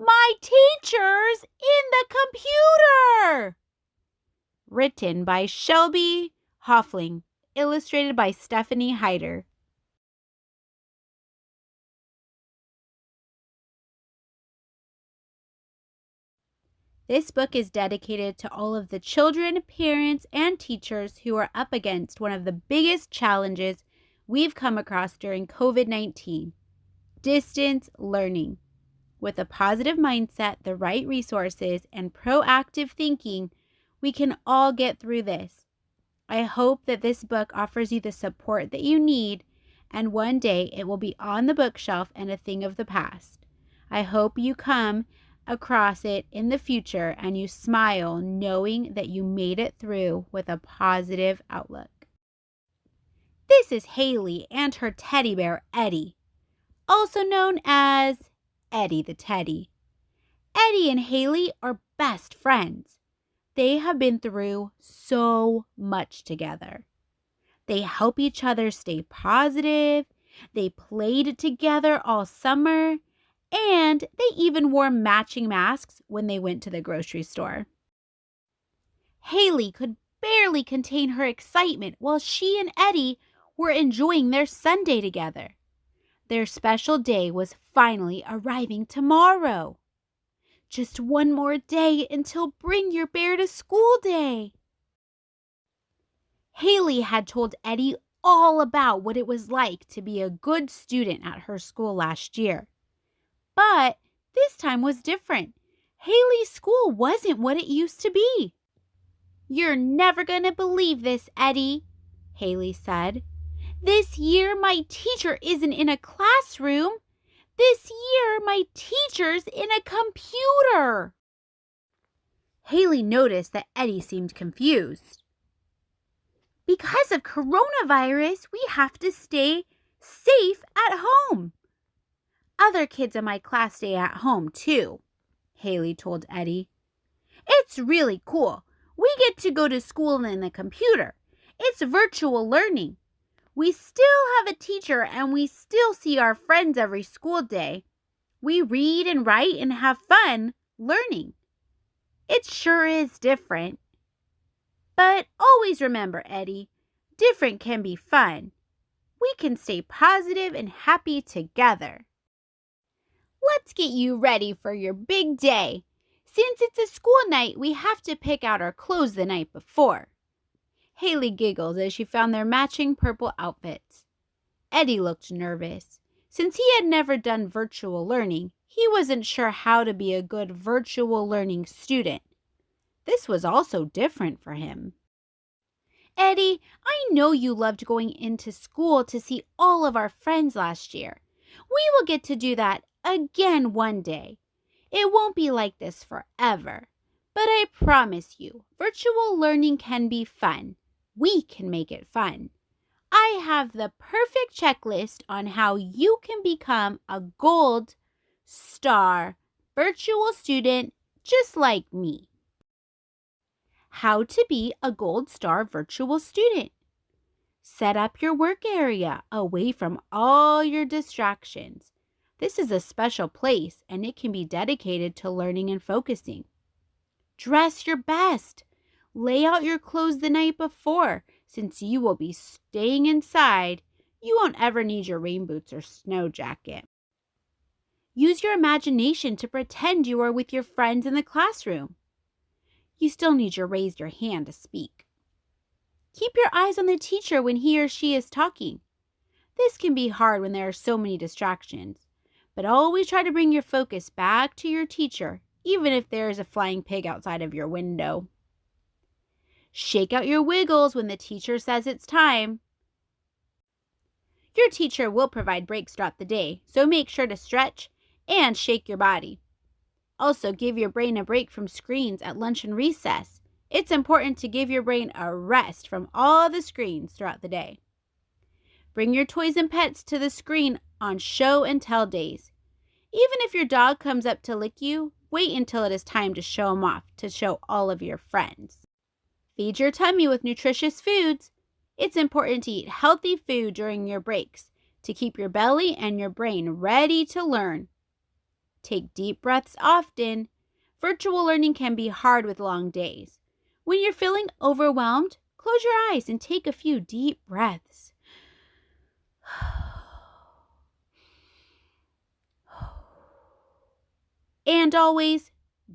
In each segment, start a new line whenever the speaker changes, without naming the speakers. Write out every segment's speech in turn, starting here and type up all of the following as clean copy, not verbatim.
My Teachers in the Computer! Written by Shelby, Hoefling, illustrated by Stephanie Heider. This book is dedicated to all of the children, parents, and teachers who are up against one of the biggest challenges we've come across during COVID-19, distance learning. With a positive mindset, the right resources, and proactive thinking, we can all get through this. I hope that this book offers you the support that you need, and one day it will be on the bookshelf and a thing of the past. I hope you come across it in the future and you smile knowing that you made it through with a positive outlook. This is Haley and her teddy bear, Eddie, also known as Eddie the Teddy. Eddie and Haley are best friends. They have been through so much together. They help each other stay positive. They played together all summer. And they even wore matching masks when they went to the grocery store. Haley could barely contain her excitement while she and Eddie were enjoying their Sunday together. Their special day was finally arriving tomorrow. Just one more day until Bring Your Bear to School Day. Haley had told Eddie all about what it was like to be a good student at her school last year. But this time was different. Haley's school wasn't what it used to be. "You're never going to believe this, Eddie," Haley said. "This year my teacher isn't in a classroom. This year my teacher's in a computer." Haley noticed that Eddie seemed confused. "Because of coronavirus, we have to stay safe at home. Other kids in my class stay at home too," Haley told Eddie. "It's really cool. We get to go to school in the computer. It's virtual learning. We still have a teacher and we still see our friends every school day. We read and write and have fun learning. It sure is different. But always remember, Eddie, different can be fun. We can stay positive and happy together. Let's get you ready for your big day. Since it's a school night, we have to pick out our clothes the night before." Haley giggled as she found their matching purple outfits. Eddie looked nervous. Since he had never done virtual learning, he wasn't sure how to be a good virtual learning student. This was also different for him. "Eddie, I know you loved going into school to see all of our friends last year. We will get to do that again one day. It won't be like this forever. But I promise you, virtual learning can be fun. We can make it fun. I have the perfect checklist on how you can become a gold star virtual student just like me." How to be a gold star virtual student. Set up your work area away from all your distractions. This is a special place and it can be dedicated to learning and focusing. Dress your best. Lay out your clothes the night before. Since you will be staying inside, you won't ever need your rain boots or snow jacket. Use your imagination to pretend you are with your friends in the classroom. You still need to raise your hand to speak. Keep your eyes on the teacher when he or she is talking. This can be hard when there are so many distractions. But always try to bring your focus back to your teacher, even if there is a flying pig outside of your window. Shake out your wiggles when the teacher says it's time. Your teacher will provide breaks throughout the day, so make sure to stretch and shake your body. Also, give your brain a break from screens at lunch and recess. It's important to give your brain a rest from all the screens throughout the day. Bring your toys and pets to the screen on show and tell days. Even if your dog comes up to lick you, wait until it is time to show him off to show all of your friends. Feed your tummy with nutritious foods. It's important to eat healthy food during your breaks to keep your belly and your brain ready to learn. Take deep breaths often. Virtual learning can be hard with long days. When you're feeling overwhelmed, close your eyes and take a few deep breaths. And always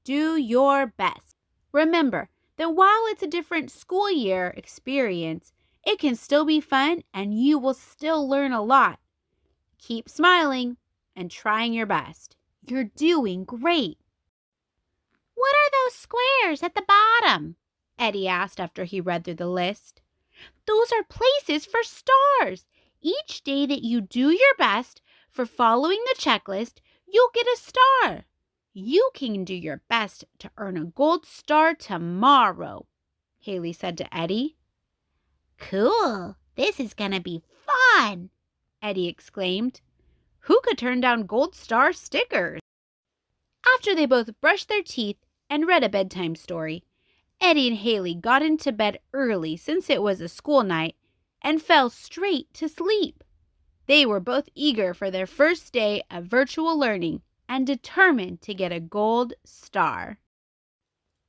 do your best. Remember that while it's a different school year experience, it can still be fun and you will still learn a lot. Keep smiling and trying your best. You're doing great. What are those squares at the bottom? Eddie asked after he read through the list. Those are places for stars. Each day that you do your best for following the checklist, you'll get a star. You can do your best to earn a gold star tomorrow, Haley said to Eddie. Cool. This is going to be fun, Eddie exclaimed. Who could turn down gold star stickers? After they both brushed their teeth and read a bedtime story, Eddie and Haley got into bed early since it was a school night and fell straight to sleep. They were both eager for their first day of virtual learning and determined to get a gold star.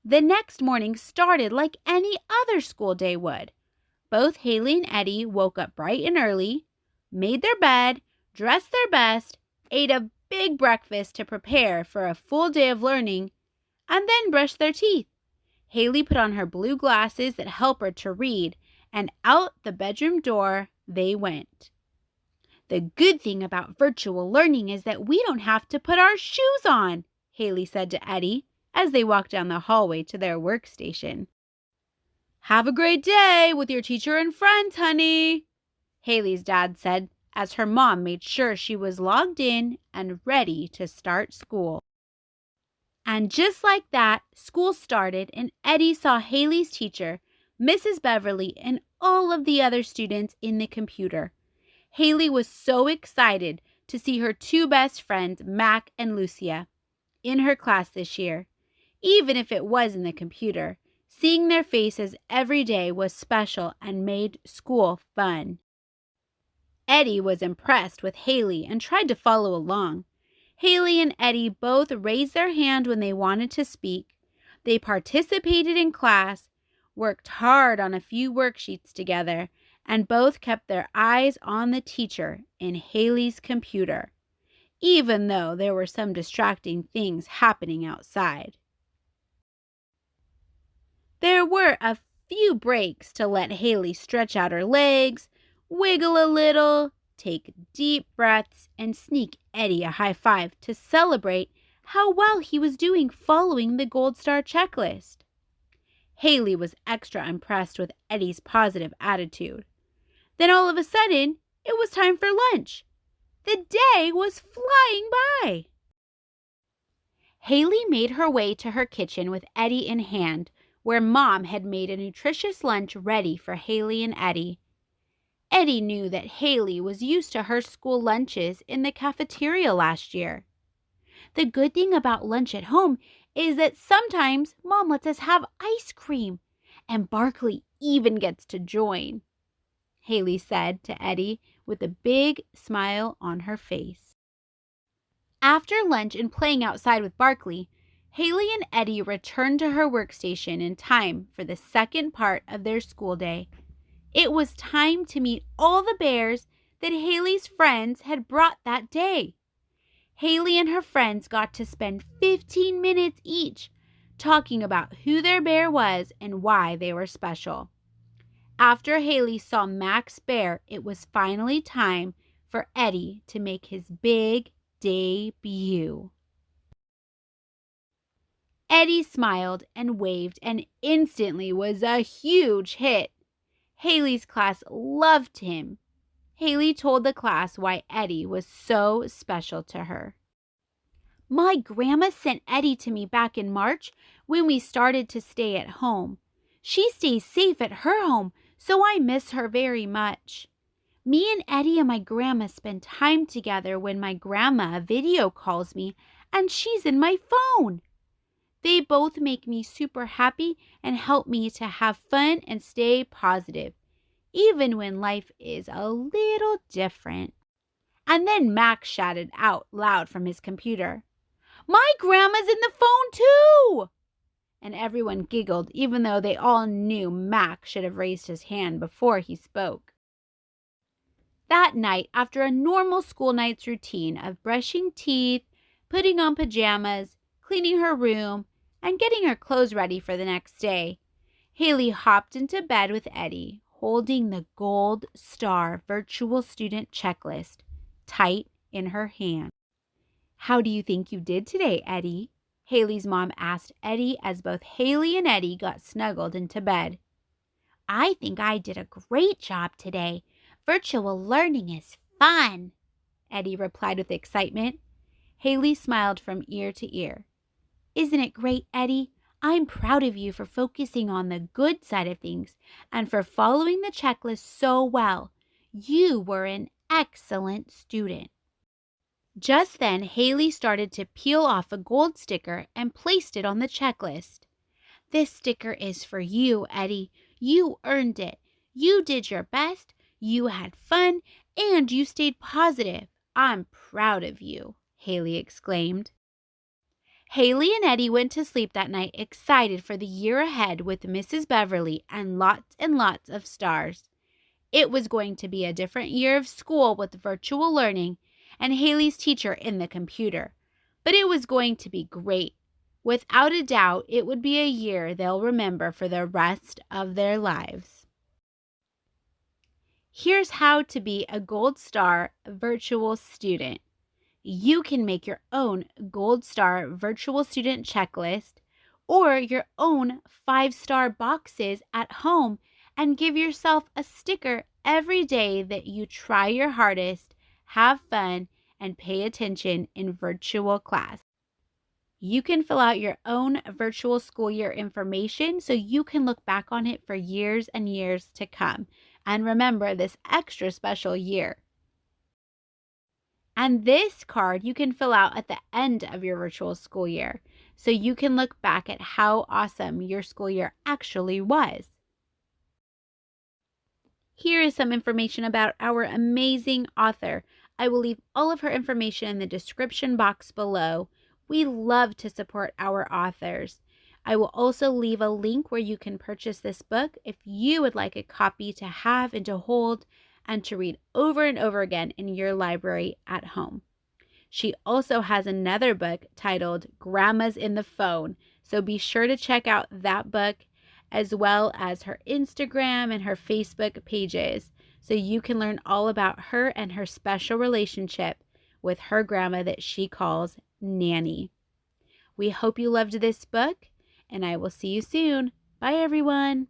The next morning started like any other school day would. Both Haley and Eddie woke up bright and early, made their bed, dressed their best, ate a big breakfast to prepare for a full day of learning, and then brushed their teeth. Haley put on her blue glasses that help her to read, and out the bedroom door they went. The good thing about virtual learning is that we don't have to put our shoes on, Haley said to Eddie as they walked down the hallway to their workstation. Have a great day with your teacher and friends, honey, Haley's dad said as her mom made sure she was logged in and ready to start school. And just like that, school started and Eddie saw Haley's teacher, Mrs. Beverly, and all of the other students in the computer. Haley was so excited to see her two best friends, Mac and Lucia, in her class this year. Even if it was in the computer, seeing their faces every day was special and made school fun. Eddie was impressed with Haley and tried to follow along. Haley and Eddie both raised their hand when they wanted to speak. They participated in class, worked hard on a few worksheets together, and both kept their eyes on the teacher in Haley's computer, even though there were some distracting things happening outside. There were a few breaks to let Haley stretch out her legs, wiggle a little, take deep breaths, and sneak Eddie a high five to celebrate how well he was doing following the Gold Star checklist. Haley was extra impressed with Eddie's positive attitude. Then all of a sudden, it was time for lunch. The day was flying by. Haley made her way to her kitchen with Eddie in hand, where Mom had made a nutritious lunch ready for Haley and Eddie. Eddie knew that Haley was used to her school lunches in the cafeteria last year. The good thing about lunch at home is that sometimes Mom lets us have ice cream, and Barkley even gets to join, Haley said to Eddie with a big smile on her face. After lunch and playing outside with Barkley, Haley and Eddie returned to her workstation in time for the second part of their school day. It was time to meet all the bears that Haley's friends had brought that day. Haley and her friends got to spend 15 minutes each talking about who their bear was and why they were special. After Haley saw Mac's bear, it was finally time for Eddie to make his big debut. Eddie smiled and waved and instantly was a huge hit. Haley's class loved him. Haley told the class why Eddie was so special to her. My grandma sent Eddie to me back in March when we started to stay at home. She stays safe at her home, so I miss her very much. Me and Eddie and my grandma spend time together when my grandma video calls me and she's in my phone. They both make me super happy and help me to have fun and stay positive, even when life is a little different. And then Max shouted out loud from his computer, My grandma's in the phone too! And everyone giggled, even though they all knew Mac should have raised his hand before he spoke. That night, after a normal school night's routine of brushing teeth, putting on pajamas, cleaning her room, and getting her clothes ready for the next day, Haley hopped into bed with Eddie, holding the Gold Star Virtual Student Checklist tight in her hand. "How do you think you did today, Eddie?" Haley's mom asked Eddie as both Haley and Eddie got snuggled into bed. "I think I did a great job today. Virtual learning is fun," Eddie replied with excitement. Haley smiled from ear to ear. "Isn't it great, Eddie? I'm proud of you for focusing on the good side of things and for following the checklist so well. You were an excellent student." Just then, Haley started to peel off a gold sticker and placed it on the checklist. "This sticker is for you, Eddie. You earned it. You did your best, you had fun, and you stayed positive. I'm proud of you," Haley exclaimed. Haley and Eddie went to sleep that night excited for the year ahead with Mrs. Beverly and lots of stars. It was going to be a different year of school with virtual learning and Haley's teacher in the computer. But it was going to be great. Without a doubt, it would be a year they'll remember for the rest of their lives. Here's how to be a Gold Star virtual student. You can make your own Gold Star virtual student checklist or your own 5-star boxes at home and give yourself a sticker every day that you try your hardest, have fun, and pay attention in virtual class. You can fill out your own virtual school year information so you can look back on it for years and years to come and remember this extra special year. And this card you can fill out at the end of your virtual school year so you can look back at how awesome your school year actually was. Here is some information about our amazing author. I will leave all of her information in the description box below. We love to support our authors. I will also leave a link where you can purchase this book if you would like a copy to have and to hold and to read over and over again in your library at home. She also has another book titled Grandma's in the Phone, so be sure to check out that book as well as her Instagram and her Facebook pages so you can learn all about her and her special relationship with her grandma that she calls Nanny. We hope you loved this book, and I will see you soon. Bye, everyone.